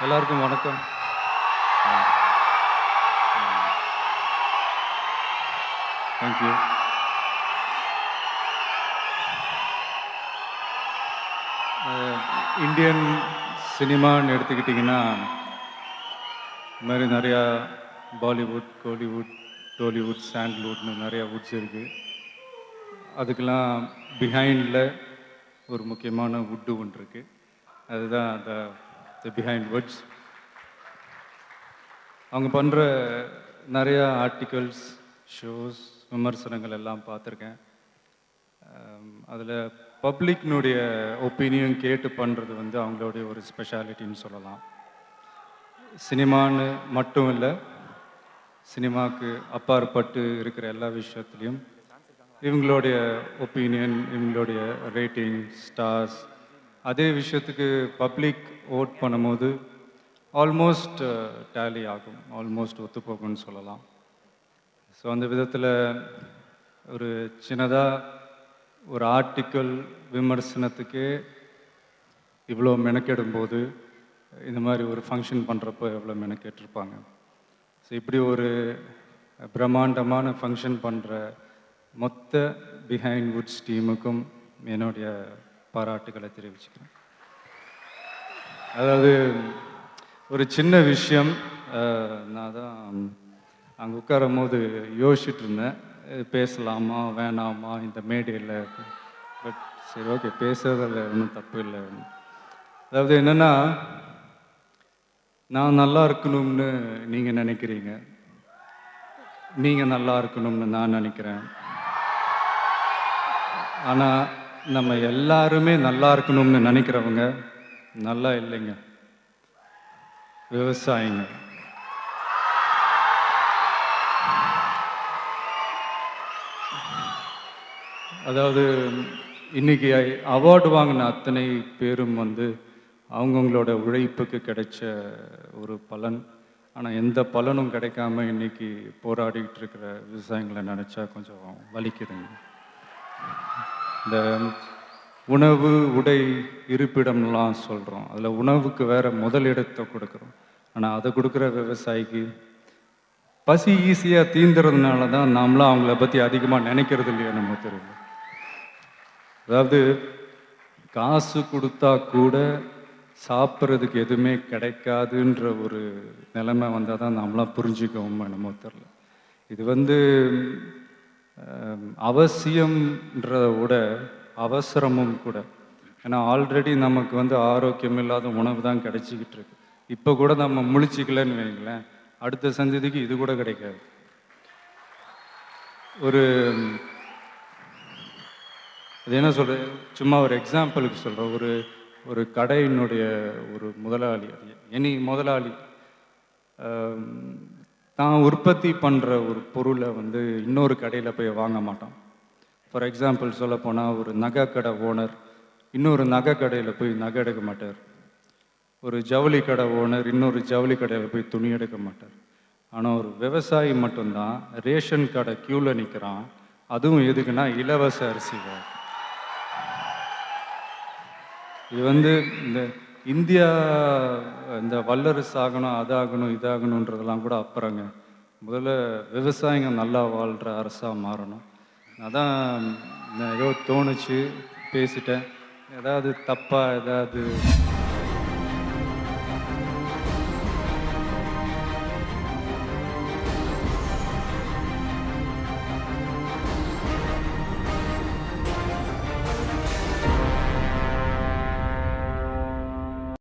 எல்லாருக்கும் வணக்கம். Thank you. Indian சினிமான்னு எடுத்துக்கிட்டிங்கன்னா இந்த மாதிரி நிறையா பாலிவுட், கோலிவுட், டோலிவுட், சாண்ட்வுட்னு நிறையா வுட்ஸ் இருக்குது. அதுக்கெல்லாம் பிஹைண்டில் ஒரு முக்கியமான வுட்டு ஒன்று இருக்குது. அதுதான் த பிஹைண்ட் வுட்ஸ். அவங்க பண்ணுற நிறையா ஆர்டிகல்ஸ், ஷோஸ், விமர்சனங்கள் எல்லாம் பார்த்துருக்கேன். அதில் பப்ளிக்னுடைய ஒப்பீனியன் கேட்டு பண்ணுறது வந்து அவங்களுடைய ஒரு ஸ்பெஷாலிட்டின்னு சொல்லலாம். சினிமான்னு மட்டும் இல்லை, சினிமாவுக்கு அப்பாற்பட்டு இருக்கிற எல்லா விஷயத்துலேயும் இவங்களுடைய ஒப்பீனியன், இவங்களுடைய ரேட்டிங், ஸ்டார்ஸ், அதே விஷயத்துக்கு பப்ளிக் ஓட் பண்ணும்போது ஆல்மோஸ்ட் டேலி ஆகும், ஆல்மோஸ்ட் ஒத்துப்போகும்னு சொல்லலாம். ஸோ அந்த விதத்தில் ஒரு சின்னதாக ஒரு ஆர்டிக்கல் விமர்சனத்துக்கே இவ்வளோ மெனக்கெடும்போது இந்த மாதிரி ஒரு ஃபங்க்ஷன் பண்ணுறப்போ எவ்வளோ மெனக்கெட்டிருப்பாங்க. ஸோ இப்படி ஒரு பிரம்மாண்டமான ஃபங்க்ஷன் பண்ணுற மொத்த பிஹைண்ட் வுட்ஸ் டீமுக்கும் என்னுடைய பாராட்டுகளை தெரிவிச்சுக்கிறேன். அதாவது ஒரு சின்ன விஷயம், நான் தான் அங்கே உட்காரும் போது யோசிச்சுட்டு இருந்தேன், பேசலாமா வேணாமா இந்த மேடையில். பட் சரி, ஓகே, பேசுறதில் ஒன்றும் தப்பு இல்லை. அதாவது என்னென்னா, நான் நல்லா இருக்கணும்னு நீங்கள் நினைக்கிறீங்க, நீங்கள் நல்லா இருக்கணும்னு நான் நினைக்கிறேன். ஆனால் நம்ம எல்லாருமே நல்லா இருக்கணும்னு நினைக்கிறவங்க நல்லா இல்லைங்க, விவசாயிங்க. அதாவது இன்னைக்கு அவார்டு வாங்கின அத்தனை பேரும் வந்து அவங்கவுங்களோட உழைப்புக்கு கிடைச்ச ஒரு பலன். ஆனால் எந்த பலனும் கிடைக்காம இன்னைக்கு போராடிக்கிட்டு இருக்கிற விவசாயிகளை நினச்சா கொஞ்சம் வலிக்குதுங்க. இந்த உணவு, உடை, இருப்பிடம்லாம் சொல்கிறோம், அதில் உணவுக்கு வேற முதலிடத்தை கொடுக்குறோம். ஆனால் அதை கொடுக்குற விவசாயிக்கு பசி ஈஸியாக தீந்துறதுனால தான் நாமளாம் அவங்கள பற்றி அதிகமாக நினைக்கிறது இல்லையா நம்ம தெரியல. அதாவது காசு கொடுத்தா கூட சாப்பிட்றதுக்கு எதுவுமே கிடைக்காதுன்ற ஒரு நிலைமை வந்தால் தான் நம்மளாம் புரிஞ்சுக்கவும் என்னமோ தெரில. இது வந்து அவசியம்ன்றத விட அவசரமும் கூட. ஏன்னா ஆல்ரெடி நமக்கு வந்து ஆரோக்கியம் இல்லாத உணவு தான் கிடைச்சிக்கிட்டு இருக்கு. இப்போ கூட நம்ம முழிச்சிக்கலன்னு வைங்களேன், அடுத்த சந்ததிக்கு இது கூட கிடைக்காது. ஒரு அது என்ன சொல்கிறது, சும்மா ஒரு எக்ஸாம்பிளுக்கு சொல்கிறேன். ஒரு கடையினுடைய ஒரு முதலாளி, எனி முதலாளி தான் உற்பத்தி பண்ணுற ஒரு பொருளை வந்து இன்னொரு கடையில் போய் வாங்க மாட்டான். ஃபார் எக்ஸாம்பிள் சொல்ல போனால், ஒரு நகை கடை ஓனர் இன்னொரு நகை கடையில் போய் நகை எடுக்க மாட்டார். ஒரு ஜவுளி கடை ஓனர் இன்னொரு ஜவுளி கடையில் போய் துணி எடுக்க மாட்டார். ஆனால் ஒரு விவசாயி மட்டும்தான் ரேஷன் கடை க்யூவில் நிற்கிறான். அதுவும் எதுக்குன்னா இலவச அரிசி. இது வந்து இந்த இந்தியா இந்த வல்லரசு ஆகணும், அதாகணும், இதாகணுன்றதெல்லாம் கூட அப்புறங்க. முதல்ல விவசாயிங்க நல்லா வாழ்கிற அரசாக மாறணும். அதான் ஏதோ தோணுச்சு, பேசிட்டேன். ஏதாவது தப்பாக ஏதாவது